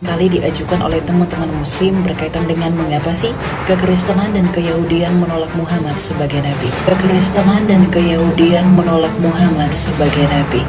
kali diajukan oleh teman-teman muslim berkaitan dengan mengapa sih kekristenan dan keyahudian menolak Muhammad sebagai nabi. Kekristenan dan keyahudian menolak Muhammad sebagai nabi.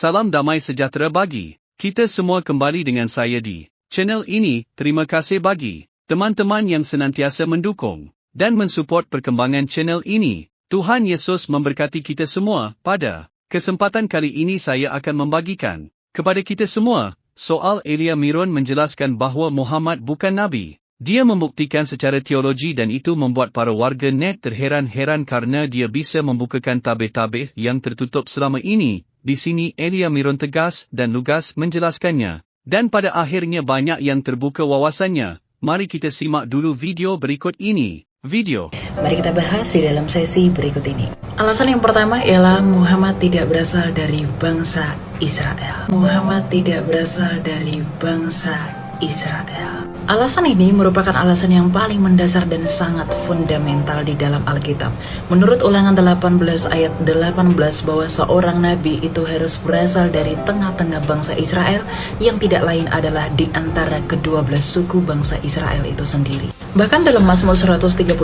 Salam damai sejahtera bagi kita semua kembali dengan saya di channel ini. Terima kasih bagi teman-teman yang senantiasa mendukung dan mensupport perkembangan channel ini. Tuhan Yesus memberkati kita semua. Pada kesempatan kali ini saya akan membagikan kepada kita semua soal Elia Miron menjelaskan bahawa Muhammad bukan nabi. Dia membuktikan secara teologi dan itu membuat para warga net terheran-heran karena dia bisa membukakan tabir-tabir yang tertutup selama ini. Di sini Elia Miron tegas dan lugas menjelaskannya. Dan pada akhirnya banyak yang terbuka wawasannya. Mari kita simak dulu video berikut ini. Mari kita bahas di dalam sesi berikut ini. Alasan yang pertama ialah Muhammad tidak berasal dari bangsa Israel. Muhammad tidak berasal dari bangsa Israel. Alasan ini merupakan alasan yang paling mendasar dan sangat fundamental di dalam Alkitab. Menurut Ulangan 18 ayat 18 bahwa seorang nabi itu harus berasal dari tengah-tengah bangsa Israel yang tidak lain adalah di antara kedua belas suku bangsa Israel itu sendiri. Bahkan dalam Mazmur 137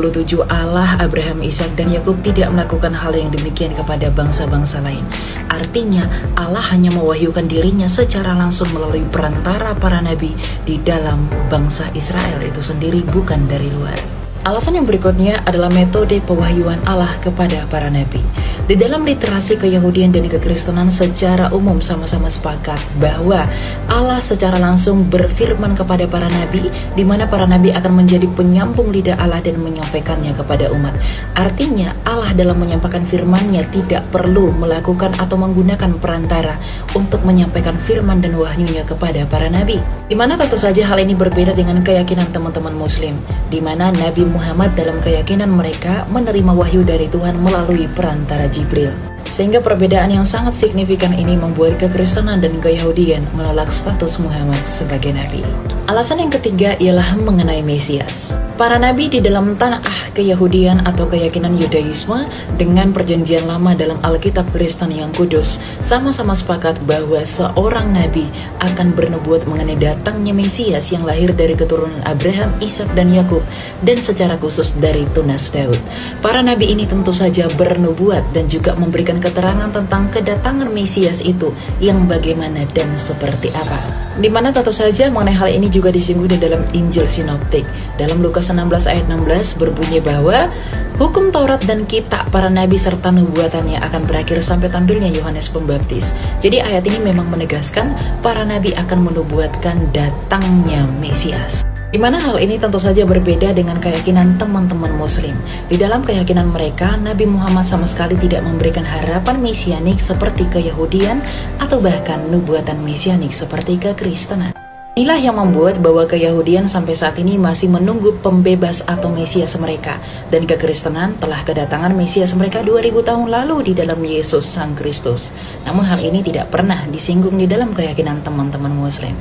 Allah, Abraham, Ishak dan Yakub tidak melakukan hal yang demikian kepada bangsa-bangsa lain. Artinya Allah hanya mewahyukan dirinya secara langsung melalui perantara para nabi di dalam bangsa Israel itu sendiri, bukan dari luar. Alasan yang berikutnya adalah metode pewahyuan Allah kepada para nabi. Di dalam literasi keyahudian dan kekristenan secara umum sama-sama sepakat bahwa Allah secara langsung berfirman kepada para nabi, di mana para nabi akan menjadi penyambung lidah Allah dan menyampaikannya kepada umat. Artinya Allah dalam menyampaikan firman-Nya tidak perlu melakukan atau menggunakan perantara untuk menyampaikan firman dan wahyu-Nya kepada para nabi. Di mana tentu saja hal ini berbeda dengan keyakinan teman-teman muslim, di mana Nabi Muhammad dalam keyakinan mereka menerima wahyu dari Tuhan melalui perantara Jibril. Sehingga perbedaan yang sangat signifikan ini membuat kekristenan dan keyahudian menolak status Muhammad sebagai nabi. Alasan yang ketiga ialah mengenai Mesias. Para nabi di dalam tanah keyahudian atau keyakinan Yudaisme dengan perjanjian lama dalam Alkitab Kristen yang kudus sama-sama sepakat bahwa seorang nabi akan bernubuat mengenai datangnya Mesias yang lahir dari keturunan Abraham, Ishak dan Yakub dan secara khusus dari tunas Daud. Para nabi ini tentu saja bernubuat dan juga memberikan keterangan tentang kedatangan Mesias itu yang bagaimana dan seperti apa. Di mana tentu saja mengenai hal ini juga disinggung di dalam Injil Sinoptik. Dalam Lukas 16 ayat 16 berbunyi bahwa hukum Taurat dan kitab para nabi serta nubuatannya akan berakhir sampai tampilnya Yohanes Pembaptis. Jadi ayat ini memang menegaskan para nabi akan menubuatkan datangnya Mesias. Di mana hal ini tentu saja berbeda dengan keyakinan teman-teman muslim. Di dalam keyakinan mereka, Nabi Muhammad sama sekali tidak memberikan harapan mesianik seperti keyahudian atau bahkan nubuatan mesianik seperti kekristenan. Inilah yang membuat bahwa keyahudian sampai saat ini masih menunggu pembebas atau Mesias mereka, dan kekristenan telah kedatangan Mesias mereka 2000 tahun lalu di dalam Yesus Sang Kristus. Namun hal ini tidak pernah disinggung di dalam keyakinan teman-teman muslim.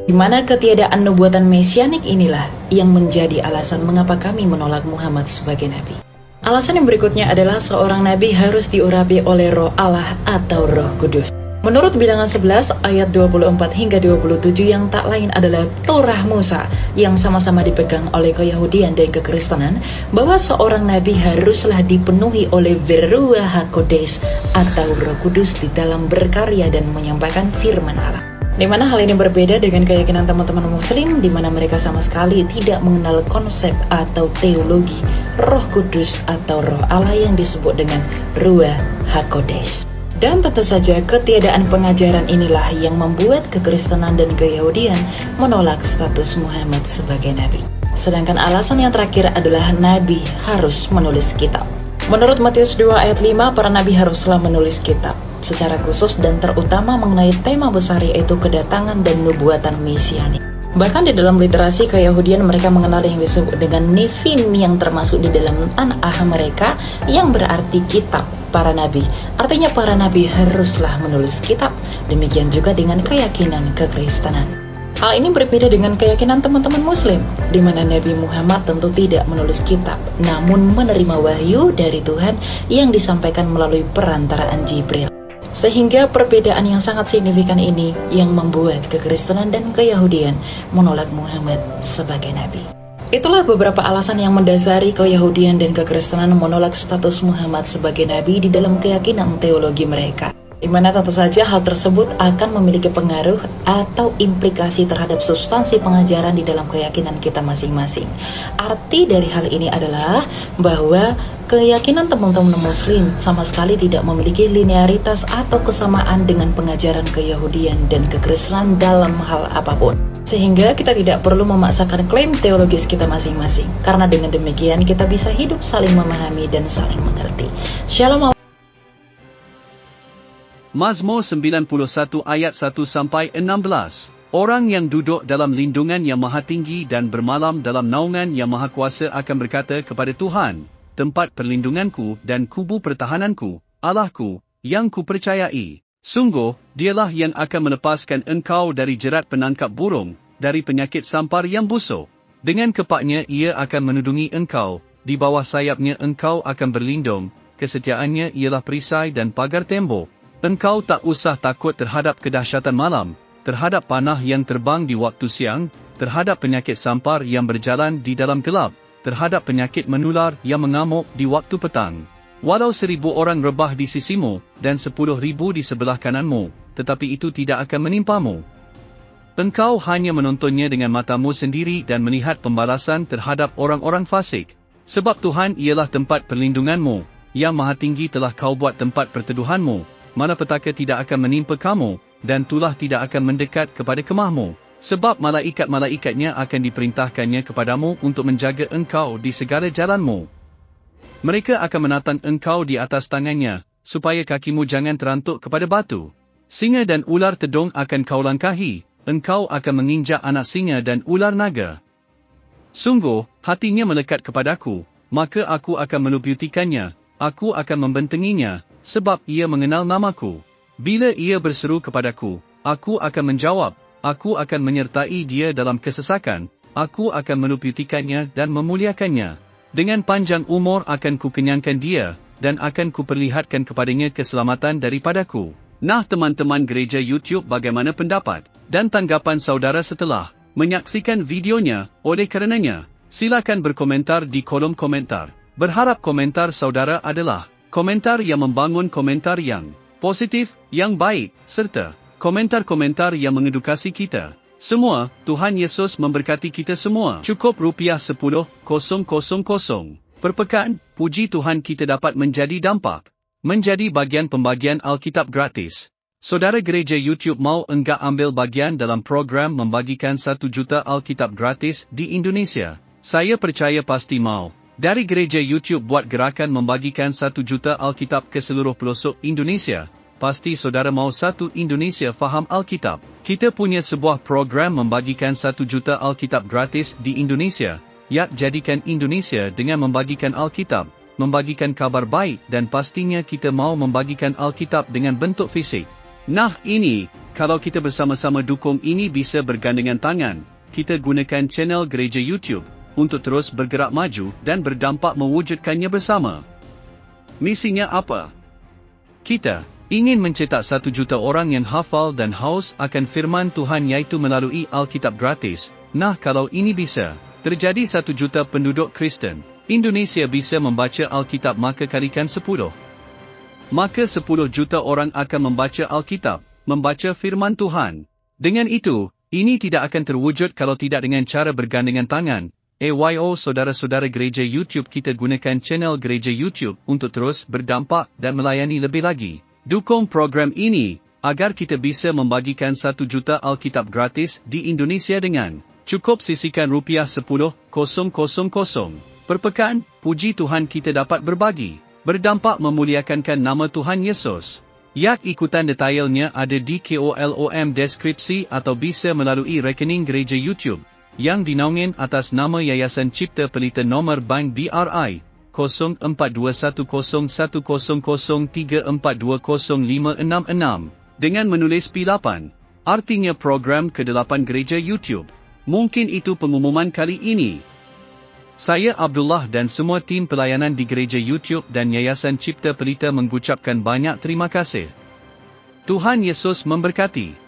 Di mana ketiadaan nubuatan mesianik inilah yang menjadi alasan mengapa kami menolak Muhammad sebagai nabi. Alasan yang berikutnya adalah seorang nabi harus diurapi oleh roh Allah atau roh kudus. Menurut Bilangan 11 ayat 24 hingga 27 yang tak lain adalah Torah Musa yang sama-sama dipegang oleh keyahudian dan kekristenan, bahwa seorang nabi haruslah dipenuhi oleh Veruah HaKodesh atau roh kudus di dalam berkarya dan menyampaikan firman Allah. Di mana hal ini berbeda dengan keyakinan teman-teman muslim, di mana mereka sama sekali tidak mengenal konsep atau teologi roh kudus atau roh Allah yang disebut dengan Ruach HaKodesh. Dan tentu saja ketiadaan pengajaran inilah yang membuat kekristenan dan keyahudian menolak status Muhammad sebagai nabi. Sedangkan alasan yang terakhir adalah nabi harus menulis kitab. Menurut Matius 2 ayat 5, para nabi haruslah menulis kitab secara khusus dan terutama mengenai tema besar yaitu kedatangan dan nubuatan mesianik. Bahkan di dalam literasi keyahudian mereka mengenal yang disebut dengan Nefim yang termasuk di dalam tanah mereka yang berarti kitab para nabi. Artinya para nabi haruslah menulis kitab. Demikian juga dengan keyakinan kekristenan. Hal ini berbeda dengan keyakinan teman-teman muslim, di mana Nabi Muhammad tentu tidak menulis kitab, namun menerima wahyu dari Tuhan yang disampaikan melalui perantaraan Jibril. Sehingga perbedaan yang sangat signifikan ini yang membuat kekristenan dan keyahudian menolak Muhammad sebagai nabi. Itulah beberapa alasan yang mendasari keyahudian dan kekristenan menolak status Muhammad sebagai nabi di dalam keyakinan teologi mereka. Di mana tentu saja hal tersebut akan memiliki pengaruh atau implikasi terhadap substansi pengajaran di dalam keyakinan kita masing-masing. Arti dari hal ini adalah bahwa keyakinan teman-teman muslim sama sekali tidak memiliki linearitas atau kesamaan dengan pengajaran keyahudian dan kekristenan dalam hal apapun. Sehingga kita tidak perlu memaksakan klaim teologis kita masing-masing. Karena dengan demikian kita bisa hidup saling memahami dan saling mengerti. Shalom. Mazmur 91 ayat 1-16. Orang yang duduk dalam lindungan yang maha tinggi dan bermalam dalam naungan yang maha kuasa akan berkata kepada Tuhan, tempat perlindunganku dan kubu pertahananku, Allahku, yang kupercayai. Sungguh, dialah yang akan melepaskan engkau dari jerat penangkap burung, dari penyakit sampar yang busuk. Dengan kepaknya ia akan menudungi engkau, di bawah sayapnya engkau akan berlindung, kesetiaannya ialah perisai dan pagar tembok. Engkau tak usah takut terhadap kedahsyatan malam, terhadap panah yang terbang di waktu siang, terhadap penyakit sampar yang berjalan di dalam gelap, terhadap penyakit menular yang mengamuk di waktu petang. Walau 1,000 orang rebah di sisimu, dan 10,000 di sebelah kananmu, tetapi itu tidak akan menimpamu. Engkau hanya menontonnya dengan matamu sendiri dan melihat pembalasan terhadap orang-orang fasik. Sebab Tuhan ialah tempat perlindunganmu, yang maha tinggi telah kau buat tempat perteduhanmu. Mana petaka tidak akan menimpa kamu, dan tulah tidak akan mendekat kepada kemahmu. Sebab malaikat-malaikatnya akan diperintahkannya kepadamu untuk menjaga engkau di segala jalanmu. Mereka akan menatang engkau di atas tangannya, supaya kakimu jangan terantuk kepada batu. Singa dan ular tedung akan kau langkahi, engkau akan menginjak anak singa dan ular naga. Sungguh, hatinya melekat kepadaku, maka aku akan meluputikannya, aku akan membentenginya, sebab ia mengenal namaku. Bila ia berseru kepadaku, aku akan menjawab, aku akan menyertai dia dalam kesesakan, aku akan meluputikannya dan memuliakannya. Dengan panjang umur akan kukenyangkan dia, dan akan kuperlihatkan kepadanya keselamatan daripadaku. Nah teman-teman gereja YouTube, bagaimana pendapat dan tanggapan saudara setelah menyaksikan videonya? Oleh karenanya, silakan berkomentar di kolom komentar. Berharap komentar saudara adalah komentar yang membangun, komentar yang positif, yang baik, serta komentar-komentar yang mengedukasi kita semua. Tuhan Yesus memberkati kita semua. Cukup rupiah 10,000 per pekan. Puji Tuhan kita dapat menjadi dampak, menjadi bagian pembagian Alkitab gratis. Saudara gereja YouTube mau enggak ambil bagian dalam program membagikan 1 juta Alkitab gratis di Indonesia? Saya percaya pasti mau. Dari gereja YouTube buat gerakan membagikan 1 juta Alkitab ke seluruh pelosok Indonesia. Pasti saudara mau satu Indonesia faham Alkitab. Kita punya sebuah program membagikan 1 juta Alkitab gratis di Indonesia. Ya, jadikan Indonesia dengan membagikan Alkitab, membagikan kabar baik, dan pastinya kita mau membagikan Alkitab dengan bentuk fisik. Nah ini, kalau kita bersama-sama dukung ini bisa bergandengan tangan. Kita gunakan channel gereja YouTube untuk terus bergerak maju dan berdampak mewujudkannya bersama. Misinya apa? Kita ingin mencetak 1 juta orang yang hafal dan haus akan firman Tuhan, yaitu melalui Alkitab gratis. Nah kalau ini bisa terjadi, 1 juta penduduk Kristen Indonesia bisa membaca Alkitab, maka kalikan 10. Maka 10 juta orang akan membaca Alkitab, membaca firman Tuhan. Dengan itu, ini tidak akan terwujud kalau tidak dengan cara bergandengan tangan. Saudara-saudara gereja YouTube, kita gunakan channel gereja YouTube untuk terus berdampak dan melayani lebih lagi. Dukung program ini, agar kita bisa membagikan 1 juta Alkitab gratis di Indonesia dengan cukup sisihkan rupiah 10,000 per pekan. Puji Tuhan kita dapat berbagi, berdampak memuliakan nama Tuhan Yesus. Yak ikutan detailnya ada di kolom deskripsi atau bisa melalui rekening gereja YouTube yang dinaungin atas nama Yayasan Cipta Pelita nomor bank BRI 04211003420566 dengan menulis P8, artinya program ke-8 gereja YouTube. Mungkin itu pengumuman kali ini. Saya Abdullah dan semua tim pelayanan di gereja YouTube dan Yayasan Cipta Pelita mengucapkan banyak terima kasih. Tuhan Yesus memberkati.